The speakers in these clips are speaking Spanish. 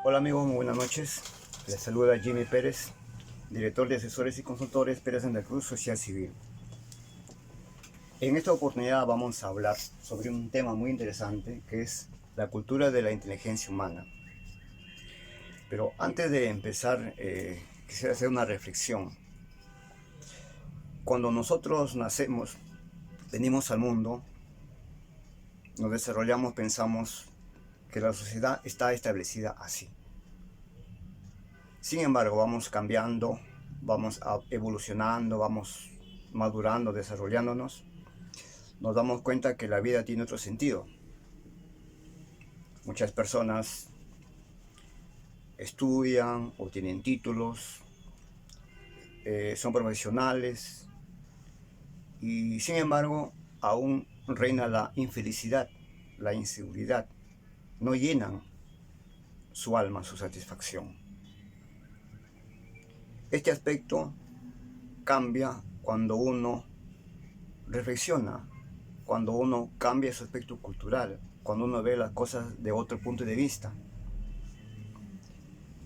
Hola amigos, muy buenas noches. Les saluda Jimmy Pérez, director de asesores y consultores Pérez Santa Cruz Social Civil. En esta oportunidad vamos a hablar sobre un tema muy interesante que es la cultura de la inteligencia humana. Pero antes de empezar, quisiera hacer una reflexión. Cuando nosotros nacemos, venimos al mundo, nos desarrollamos, pensamos que la sociedad está establecida así. Sin embargo, vamos cambiando, vamos evolucionando, vamos madurando, desarrollándonos. Nos damos cuenta que la vida tiene otro sentido. Muchas personas estudian o tienen títulos, son profesionales y sin embargo aún reina la infelicidad, la inseguridad. No llenan su alma, su satisfacción. Este aspecto cambia cuando uno reflexiona, cuando uno cambia su aspecto cultural, cuando uno ve las cosas de otro punto de vista.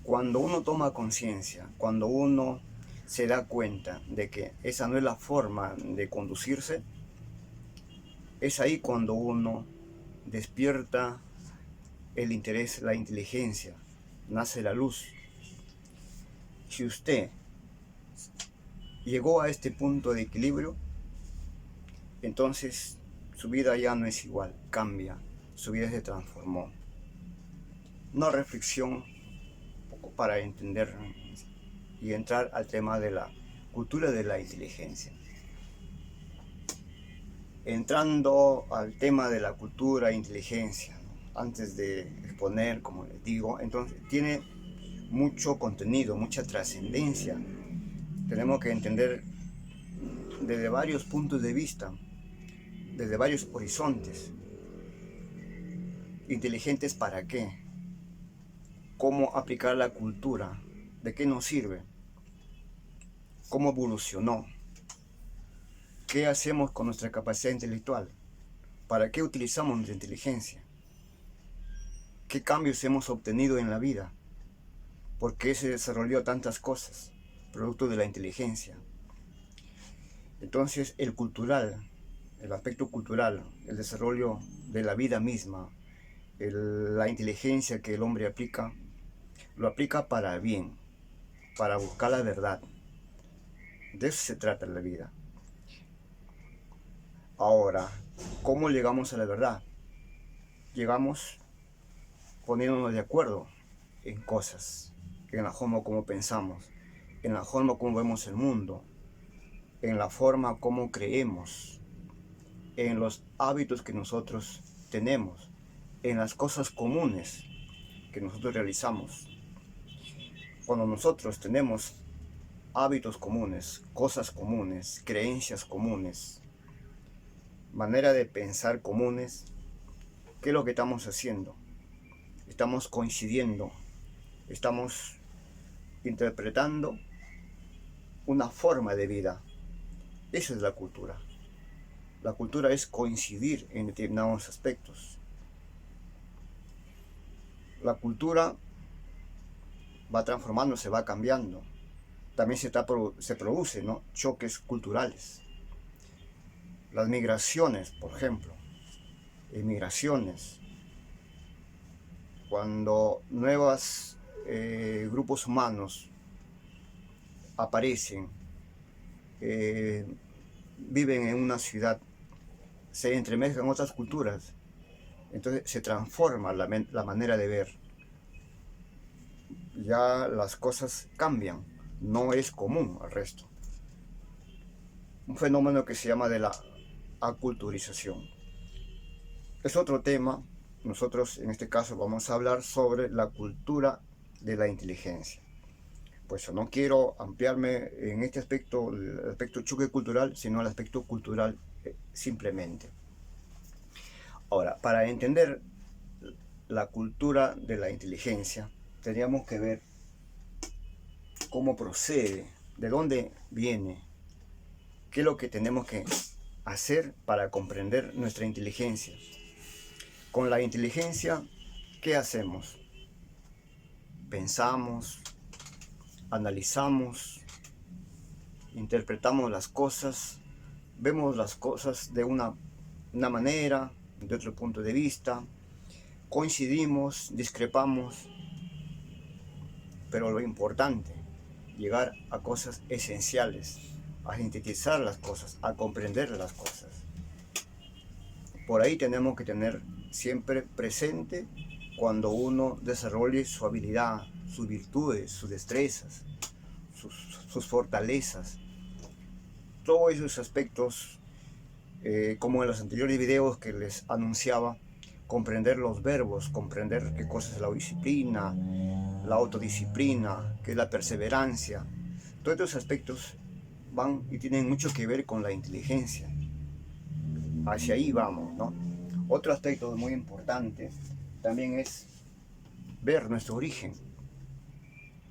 Cuando uno toma conciencia, cuando uno se da cuenta de que esa no es la forma de conducirse, es ahí cuando uno despierta el interés, la inteligencia, nace la luz. Si usted llegó a este punto de equilibrio, entonces su vida ya no es igual, cambia, su vida se transformó. Una reflexión para entender y entrar al tema de la cultura de la inteligencia. Entrando al tema de la cultura e inteligencia, antes de exponer, como les digo, entonces tiene mucho contenido, mucha trascendencia. Tenemos que entender desde varios puntos de vista, desde varios horizontes. ¿Inteligentes para qué? ¿Cómo aplicar la cultura? ¿De qué nos sirve? ¿Cómo evolucionó? ¿Qué hacemos con nuestra capacidad intelectual? ¿Para qué utilizamos nuestra inteligencia? ¿Qué cambios hemos obtenido en la vida? ¿Por qué se desarrolló tantas cosas? Producto de la inteligencia. Entonces, el cultural, el aspecto cultural, el desarrollo de la vida misma, la inteligencia que el hombre aplica, lo aplica para bien, para buscar la verdad. De eso se trata la vida. Ahora, ¿cómo llegamos a la verdad? Llegamos poniéndonos de acuerdo en cosas, en la forma como pensamos, en la forma como vemos el mundo, en la forma como creemos, en los hábitos que nosotros tenemos, en las cosas comunes que nosotros realizamos. Cuando nosotros tenemos hábitos comunes, cosas comunes, creencias comunes, manera de pensar comunes, ¿qué es lo que estamos haciendo? Estamos coincidiendo, estamos interpretando una forma de vida. Esa es la cultura. La cultura es coincidir en determinados aspectos. La cultura va transformándose, va cambiando. También se produce, ¿no?, choques culturales. Las migraciones, por ejemplo, emigraciones, cuando nuevos grupos humanos aparecen, viven en una ciudad, se entremezclan otras culturas, entonces se transforma la manera de ver. Ya las cosas cambian, no es común al resto. Un fenómeno que se llama de la aculturización. Es otro tema. Nosotros en este caso vamos a hablar sobre la cultura de la inteligencia. Pues no quiero ampliarme en este aspecto, el aspecto choque cultural, sino el aspecto cultural simplemente. Ahora, para entender la cultura de la inteligencia, tendríamos que ver cómo procede, de dónde viene, qué es lo que tenemos que hacer para comprender nuestra inteligencia. Con la inteligencia, ¿qué hacemos? pensamos, analizamos, interpretamos las cosas, vemos las cosas de una manera, de otro punto de vista, coincidimos, discrepamos, pero lo importante, llegar a cosas esenciales, a sintetizar las cosas, a comprender las cosas. Por ahí tenemos que tener siempre presente cuando uno desarrolle su habilidad, sus virtudes, sus destrezas, sus fortalezas. Todos esos aspectos, como en los anteriores videos que les anunciaba, comprender los verbos, comprender qué cosa es la disciplina, la autodisciplina, qué es la perseverancia. Todos estos aspectos van y tienen mucho que ver con la inteligencia. Hacia ahí vamos, ¿no? Otro aspecto muy importante también es ver nuestro origen,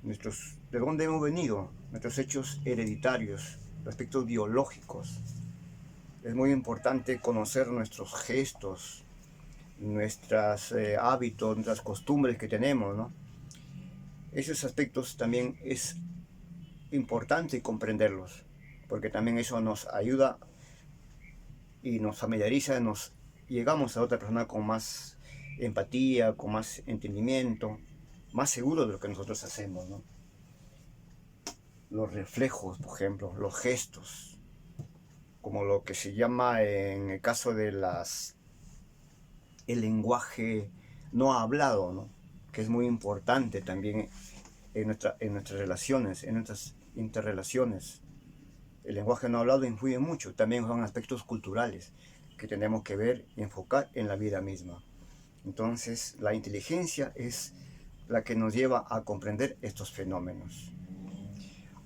de dónde hemos venido, nuestros hechos hereditarios, los aspectos biológicos. Es muy importante conocer nuestros gestos, nuestros hábitos, nuestras costumbres que tenemos, ¿no? Esos aspectos también es importante comprenderlos, porque también eso nos ayuda y nos familiariza, nos llegamos a otra persona con más empatía, con más entendimiento, más seguro de lo que nosotros hacemos, ¿no? Los reflejos, por ejemplo, los gestos, como lo que se llama en el caso de el lenguaje no hablado, ¿no? Que es muy importante también en nuestras relaciones, en nuestras interrelaciones. El lenguaje no hablado influye mucho, también son aspectos culturales que tenemos que ver y enfocar en la vida misma. Entonces, la inteligencia es la que nos lleva a comprender estos fenómenos.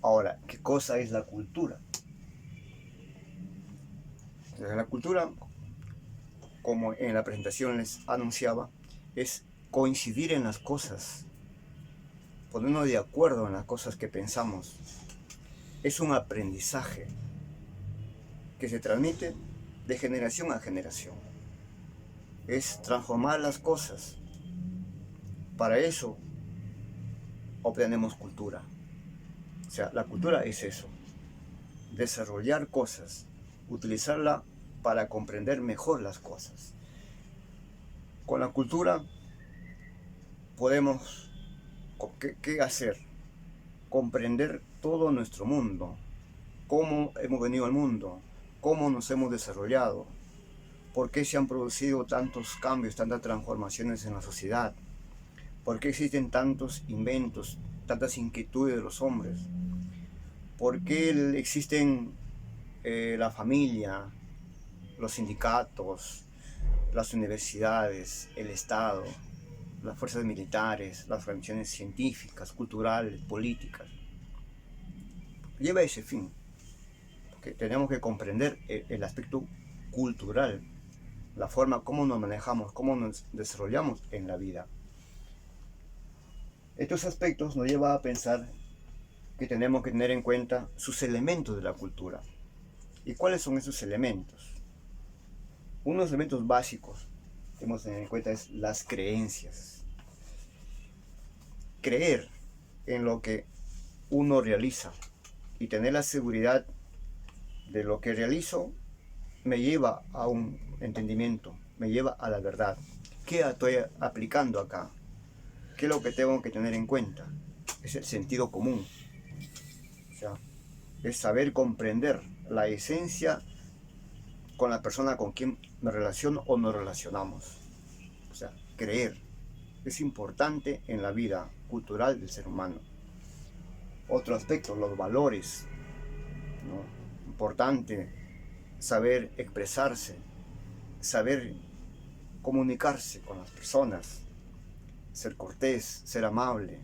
Ahora, ¿qué cosa es la cultura? La cultura, como en la presentación les anunciaba, es coincidir en las cosas, ponernos de acuerdo en las cosas que pensamos. Es un aprendizaje que se transmite de generación a generación. Es transformar las cosas. Para eso obtenemos cultura. O sea, la cultura es eso, desarrollar cosas, utilizarla para comprender mejor las cosas. Con la cultura podemos, ¿qué hacer? Comprender todo nuestro mundo, cómo hemos venido al mundo, cómo nos hemos desarrollado, por qué se han producido tantos cambios, tantas transformaciones en la sociedad, por qué existen tantos inventos, tantas inquietudes de los hombres, por qué existen la familia, los sindicatos, las universidades, el Estado, las fuerzas militares, las organizaciones científicas, culturales, políticas. Lleva a ese fin, porque tenemos que comprender el aspecto cultural, la forma como nos manejamos, cómo nos desarrollamos en la vida. Estos aspectos nos llevan a pensar que tenemos que tener en cuenta sus elementos de la cultura. ¿Y cuáles son esos elementos? Unos elementos básicos que tenemos que tener en cuenta es las creencias. Creer en lo que uno realiza y tener la seguridad de lo que realizo me lleva a un entendimiento, me lleva a la verdad. ¿Qué estoy aplicando acá? ¿Qué es lo que tengo que tener en cuenta? Es el sentido común. O sea, es saber comprender la esencia con la persona con quien me relaciono o nos relacionamos. O sea, creer es importante en la vida cultural del ser humano. Otro aspecto, los valores, ¿no? Importante saber expresarse, saber comunicarse con las personas, ser cortés, ser amable,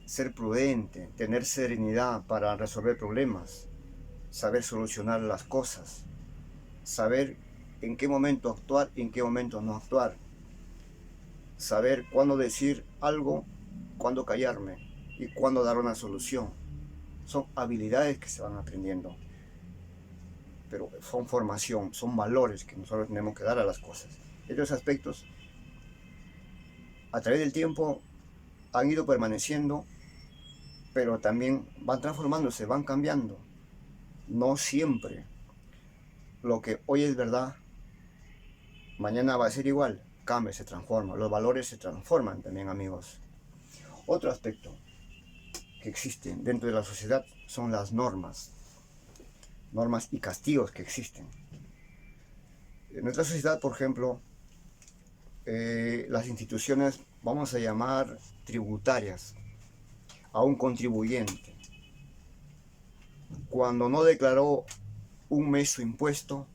ser prudente, tener serenidad para resolver problemas, saber solucionar las cosas, saber en qué momento actuar y en qué momento no actuar, saber cuándo decir algo, cuándo callarme y cuándo dar una solución. Son habilidades que se van aprendiendo, pero son formación, son valores que nosotros tenemos que dar a las cosas. Estos aspectos, a través del tiempo, han ido permaneciendo, pero también van transformándose, van cambiando. No siempre lo que hoy es verdad, mañana va a ser igual. Cambia, se transforma. Los valores se transforman también, amigos. Otro aspecto que existe dentro de la sociedad son las normas. Normas y castigos que existen. En nuestra sociedad, por ejemplo, las instituciones, vamos a llamar tributarias, a un contribuyente, cuando no declaró un mes su impuesto,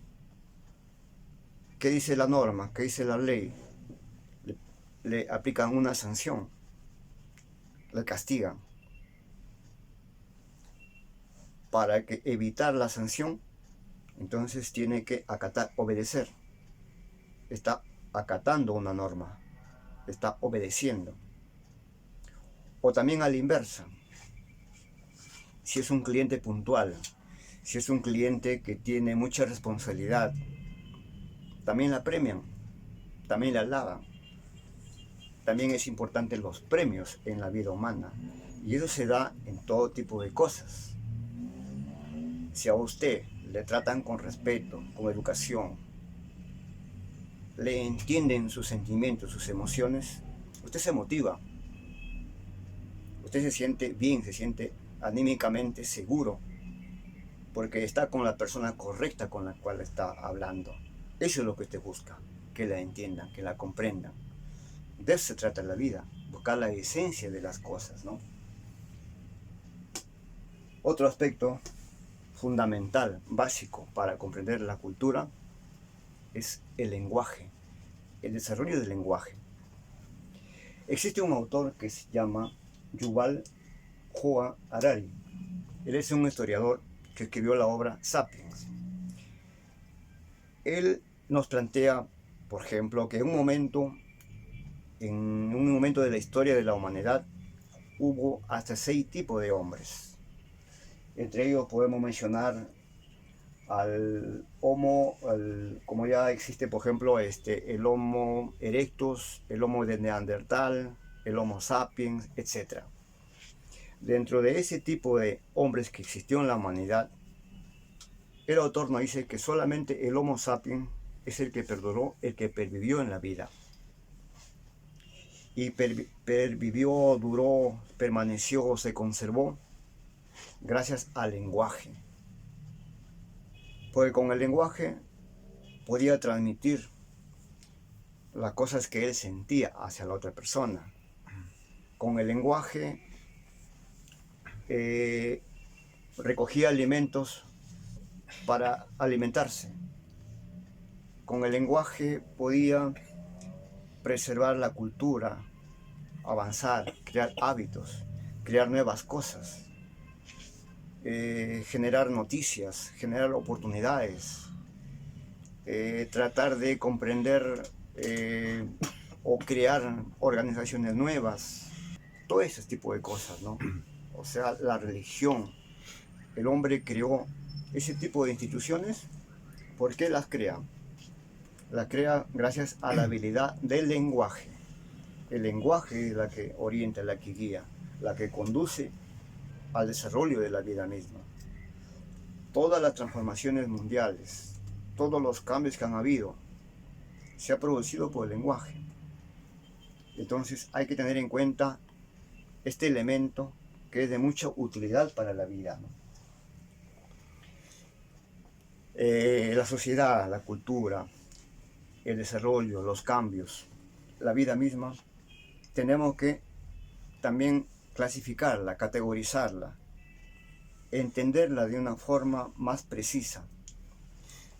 ¿qué dice la norma? ¿Qué dice la ley? Le aplican una sanción, le castigan. Para evitar la sanción, entonces tiene que acatar, obedecer. Está acatando una norma, está obedeciendo. O también a la inversa, si es un cliente puntual, si es un cliente que tiene mucha responsabilidad, también la premian, también la alaban. También es importante los premios en la vida humana, y eso se da en todo tipo de cosas. Si a usted le tratan con respeto, con educación, le entienden sus sentimientos, sus emociones, usted se motiva, usted se siente bien, se siente anímicamente seguro, porque está con la persona correcta con la cual está hablando. Eso es lo que usted busca, que la entiendan, que la comprendan. De eso se trata la vida, buscar la esencia de las cosas, ¿no? Otro aspecto fundamental, básico para comprender la cultura, es el lenguaje, el desarrollo del lenguaje. Existe un autor que se llama Yuval Noah Harari. Él es un historiador que escribió la obra Sapiens. Él nos plantea, por ejemplo, que en un momento de la historia de la humanidad hubo hasta 6 tipos de hombres. Entre ellos podemos mencionar al Homo, como ya existe, por ejemplo, el Homo erectus, el Homo de Neandertal, el Homo sapiens, etc. Dentro de ese tipo de hombres que existió en la humanidad, el autor nos dice que solamente el Homo sapiens es el que perduró, el que pervivió en la vida. Y pervivió, duró, permaneció, se conservó gracias al lenguaje. Porque con el lenguaje podía transmitir las cosas que él sentía hacia la otra persona. Con el lenguaje recogía alimentos para alimentarse. Con el lenguaje podía preservar la cultura, avanzar, crear hábitos, crear nuevas cosas, generar noticias, generar oportunidades, tratar de comprender o crear organizaciones nuevas, todo ese tipo de cosas, ¿no? O sea, la religión, el hombre creó ese tipo de instituciones. ¿Por qué las crea? Las crea gracias a la habilidad del lenguaje. El lenguaje es la que orienta, la que guía, la que conduce al desarrollo de la vida misma. Todas las transformaciones mundiales, todos los cambios que han habido, se ha producido por el lenguaje. Entonces hay que tener en cuenta este elemento que es de mucha utilidad para la vida, ¿no? La sociedad, la cultura, el desarrollo, los cambios, la vida misma, tenemos que también clasificarla, categorizarla, entenderla de una forma más precisa.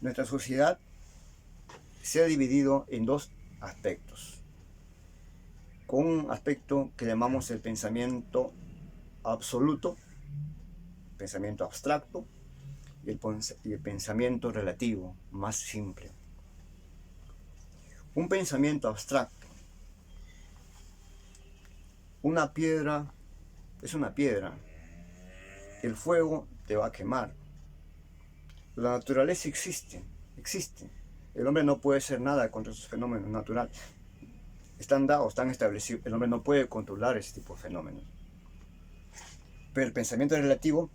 Nuestra sociedad se ha dividido en 2 aspectos, con un aspecto que llamamos el pensamiento absoluto, pensamiento abstracto, y el pensamiento relativo, más simple. Un pensamiento abstracto. Una piedra es una piedra. El fuego te va a quemar. La naturaleza existe. El hombre no puede hacer nada contra sus fenómenos naturales. están dados, están establecidos. El hombre no puede controlar ese tipo de fenómenos. Pero el pensamiento relativo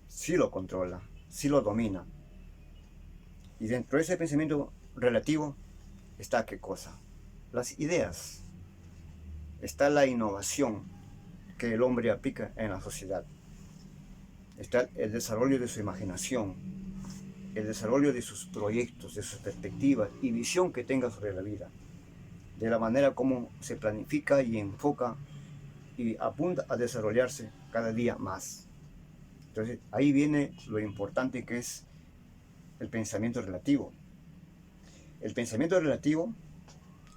sí lo controla, sí lo domina. Y dentro de ese pensamiento relativo está ¿qué cosa? Las ideas. Está la innovación que el hombre aplica en la sociedad. Está el desarrollo de su imaginación, el desarrollo de sus proyectos, de sus perspectivas y visión que tenga sobre la vida, de la manera como se planifica y enfoca y apunta a desarrollarse cada día más. Entonces ahí viene lo importante que es el pensamiento relativo. El pensamiento relativo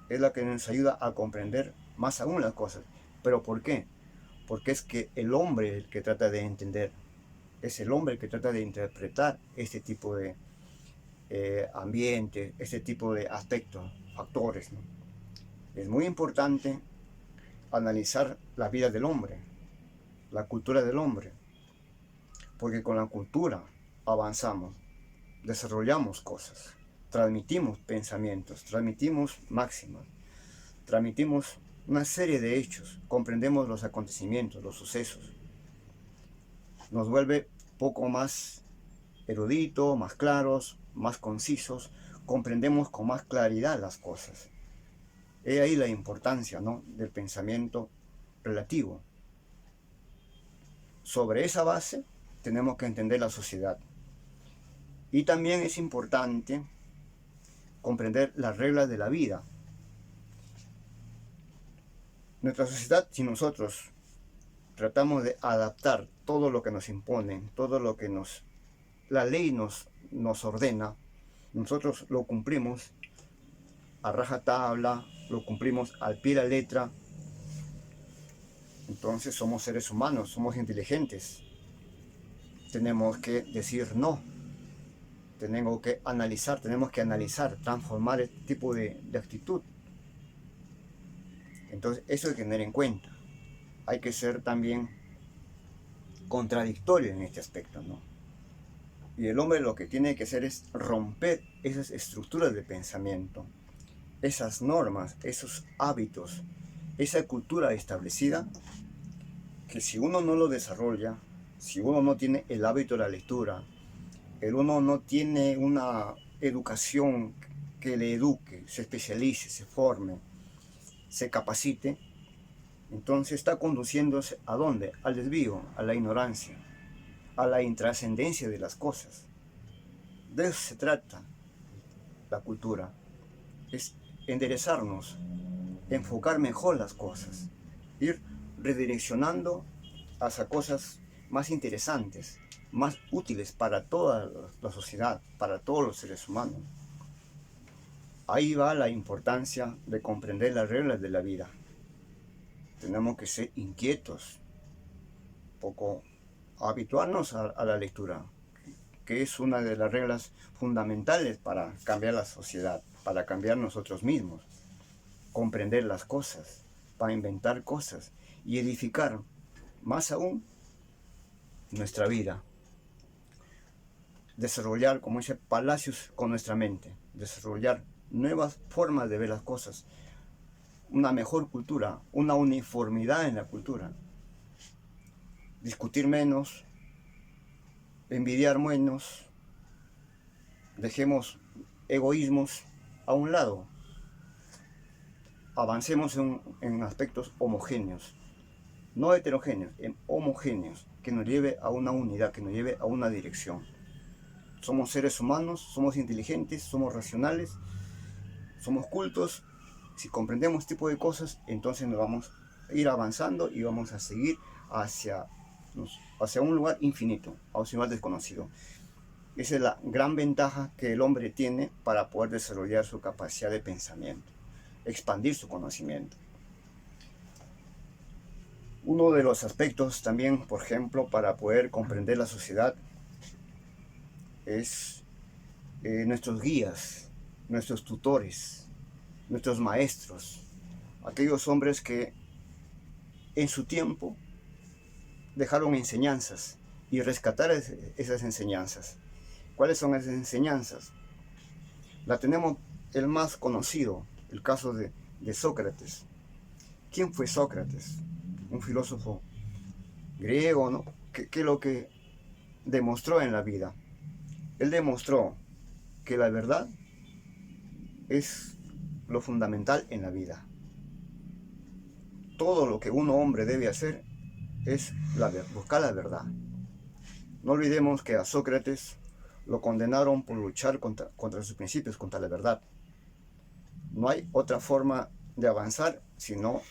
es la que nos ayuda a comprender más aún las cosas. ¿Pero por qué? Porque es que el hombre el que trata de entender, es el hombre el que trata de interpretar este tipo de ambiente, este tipo de aspectos, factores, ¿no? Es muy importante analizar la vida del hombre, la cultura del hombre, porque con la cultura avanzamos, desarrollamos cosas, transmitimos pensamientos, transmitimos máximas, transmitimos una serie de hechos, comprendemos los acontecimientos, los sucesos, nos vuelve poco más erudito, más claros, más concisos, comprendemos con más claridad las cosas. He ahí la importancia, ¿no?, del pensamiento relativo. Sobre esa base tenemos que entender la sociedad. Y también es importante comprender las reglas de la vida. Nuestra sociedad, si nosotros tratamos de adaptar todo lo que nos imponen, todo lo que la ley nos ordena, nosotros lo cumplimos a rajatabla, lo cumplimos al pie de la letra. Entonces somos seres humanos, somos inteligentes. Tenemos que decir no. Tenemos que analizar, transformar este tipo de actitud. Entonces eso hay que tener en cuenta. Hay que ser también contradictorio en este aspecto, ¿no? Y el hombre lo que tiene que hacer es romper esas estructuras de pensamiento, esas normas, esos hábitos, esa cultura establecida, que si uno no lo desarrolla, si uno no tiene el hábito de la lectura, uno no tiene una educación que le eduque, se especialice, se forme, se capacite, entonces está conduciéndose ¿a dónde? Al desvío, a la ignorancia, a la intrascendencia de las cosas. De eso se trata la cultura, es enderezarnos, enfocar mejor las cosas, ir redireccionando hacia cosas más interesantes, más útiles para toda la sociedad, para todos los seres humanos. Ahí va la importancia de comprender las reglas de la vida. Tenemos que ser inquietos, poco habituarnos a la lectura, que es una de las reglas fundamentales para cambiar la sociedad, para cambiar nosotros mismos, comprender las cosas, para inventar cosas y edificar más aún nuestra vida. Desarrollar, como dice, palacios con nuestra mente, desarrollar nuevas formas de ver las cosas, una mejor cultura, una uniformidad en la cultura, discutir menos, envidiar menos, dejemos egoísmos a un lado, avancemos en aspectos homogéneos, no heterogéneos, en homogéneos, que nos lleve a una unidad, que nos lleve a una dirección. Somos seres humanos, somos inteligentes, somos racionales, somos cultos. Si comprendemos este tipo de cosas, entonces nos vamos a ir avanzando y vamos a seguir hacia un lugar infinito, hacia un lugar desconocido. Esa es la gran ventaja que el hombre tiene para poder desarrollar su capacidad de pensamiento, expandir su conocimiento. Uno de los aspectos también, por ejemplo, para poder comprender la sociedad es nuestros guías, nuestros tutores, nuestros maestros, aquellos hombres que en su tiempo dejaron enseñanzas y rescatar esas enseñanzas. ¿Cuáles son esas enseñanzas? La tenemos el más conocido, el caso de de Sócrates. ¿Quién fue Sócrates? Un filósofo griego, ¿no? ¿Qué es lo que demostró en la vida? Él demostró que la verdad es lo fundamental en la vida. Todo lo que un hombre debe hacer es buscar la verdad. No olvidemos que a Sócrates lo condenaron por luchar contra sus principios, contra la verdad. No hay otra forma de avanzar sino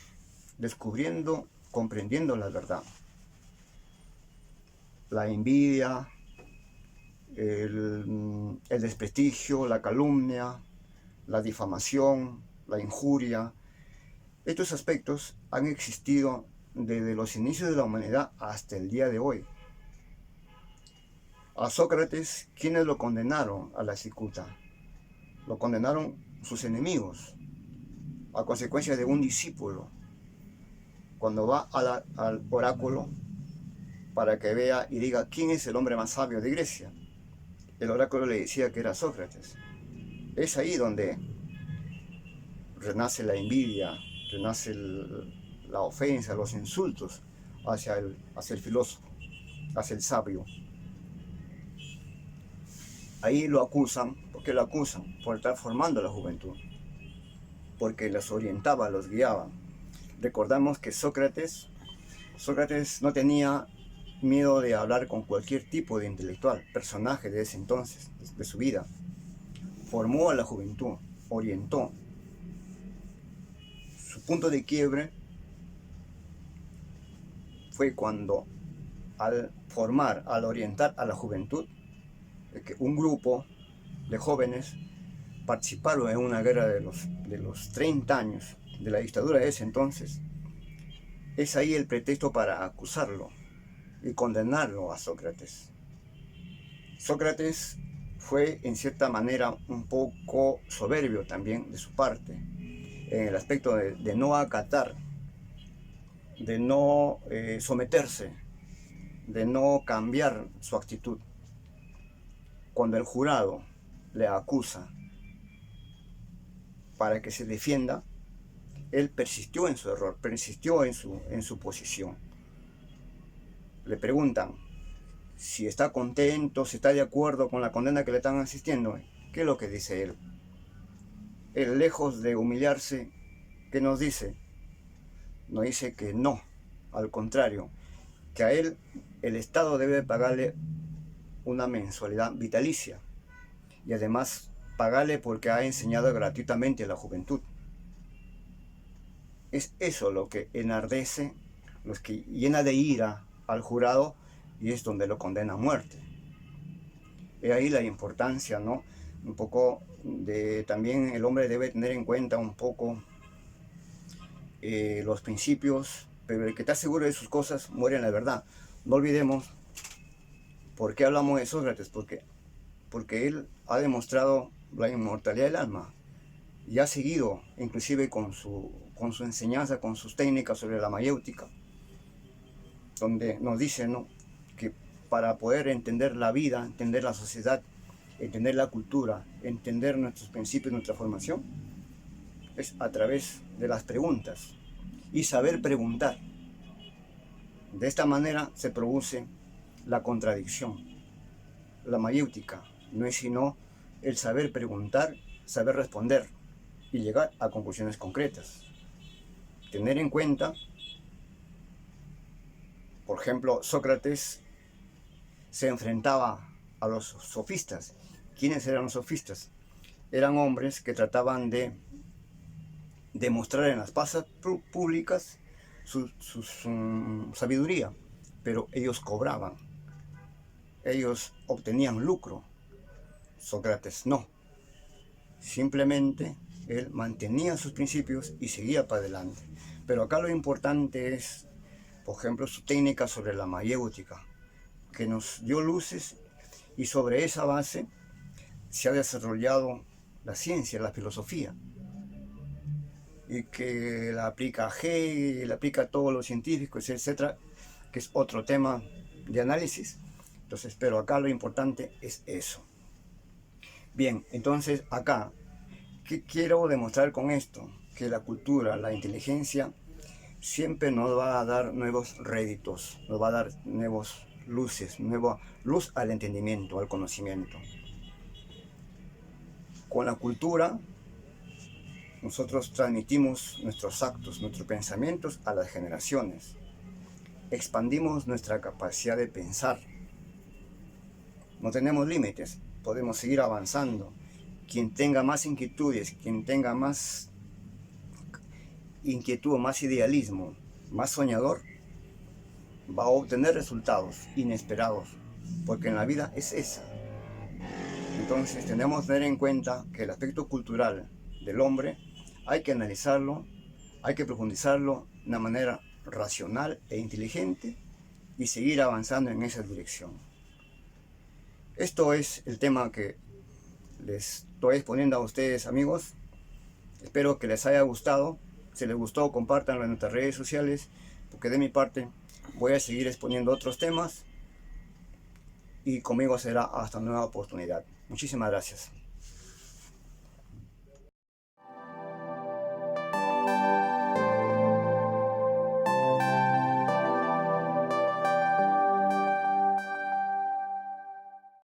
descubriendo, comprendiendo la verdad. La envidia, el desprestigio, la calumnia, la difamación, la injuria, estos aspectos han existido desde los inicios de la humanidad hasta el día de hoy. A Sócrates, ¿quiénes lo condenaron a la cicuta? Lo condenaron sus enemigos, a consecuencia de un discípulo, cuando va al oráculo para que vea y diga quién es el hombre más sabio de Grecia. El oráculo le decía que era Sócrates. Es ahí donde renace la envidia, renace la ofensa, los insultos hacia el filósofo, hacia el sabio. Ahí lo acusan. ¿Por qué lo acusan? Por estar formando a la juventud, porque los orientaba, los guiaba. Recordamos que Sócrates no tenía miedo de hablar con cualquier tipo de intelectual, personaje de ese entonces, de su vida. Formó a la juventud, orientó. Su punto de quiebre fue cuando, al orientar a la juventud, que un grupo de jóvenes participaron en una guerra de los 30 años de la dictadura de ese entonces. Es ahí el pretexto para acusarlo y condenarlo a Sócrates. Sócrates fue en cierta manera un poco soberbio también de su parte, en el aspecto de no acatar, de no someterse, de no cambiar su actitud. Cuando el jurado le acusa para que se defienda, él persistió en su error, persistió en su posición. Le preguntan si está contento, si está de acuerdo con la condena que le están asistiendo. ¿Qué es lo que dice él? Él, lejos de humillarse, ¿qué nos dice? Nos dice que no, al contrario, que a él el Estado debe pagarle una mensualidad vitalicia y además pagarle porque ha enseñado gratuitamente a la juventud. Es eso lo que enardece, lo que llena de ira al jurado, y es donde lo condena a muerte. Es ahí la importancia, ¿no? Un poco de también el hombre debe tener en cuenta un poco los principios, pero el que está seguro de sus cosas muere en la verdad. No olvidemos por qué hablamos de Sócrates, porque él ha demostrado la inmortalidad del alma y ha seguido inclusive con su enseñanza, con sus técnicas sobre la mayéutica, donde nos dice, ¿no?, que para poder entender la vida, entender la sociedad, entender la cultura, entender nuestros principios, nuestra formación, es a través de las preguntas y saber preguntar. De esta manera se produce la contradicción. La mayéutica no es sino el saber preguntar, saber responder y llegar a conclusiones concretas. Tener en cuenta, por ejemplo, Sócrates se enfrentaba a los sofistas. ¿Quiénes eran los sofistas? Eran hombres que trataban de demostrar en las plazas públicas su sabiduría, pero ellos cobraban, ellos obtenían lucro. Sócrates no, simplemente él mantenía sus principios y seguía para adelante. Pero acá lo importante es, por ejemplo, su técnica sobre la mayéutica, que nos dio luces, y sobre esa base se ha desarrollado la ciencia, la filosofía, y que la aplica a Hegel, la aplica a todos los científicos, etcétera, que es otro tema de análisis. Entonces, pero acá lo importante es eso. Bien, entonces acá, ¿qué quiero demostrar con esto? que la cultura, la inteligencia, siempre nos va a dar nuevos réditos, nos va a dar nuevos luces, nueva luz al entendimiento, al conocimiento. Con la cultura, nosotros transmitimos nuestros actos, nuestros pensamientos a las generaciones. Expandimos nuestra capacidad de pensar. No tenemos límites, podemos seguir avanzando. Quien tenga más inquietudes, quien tenga más inquietud, más idealismo, más soñador, va a obtener resultados inesperados, porque en la vida es esa. Entonces tenemos que tener en cuenta que el aspecto cultural del hombre hay que analizarlo, hay que profundizarlo de una manera racional e inteligente y seguir avanzando en esa dirección. Esto es el tema que les estoy exponiendo a ustedes, amigos. Espero que les haya gustado. Si les gustó, compártanlo en nuestras redes sociales, porque de mi parte voy a seguir exponiendo otros temas y conmigo será hasta nueva oportunidad. Muchísimas gracias.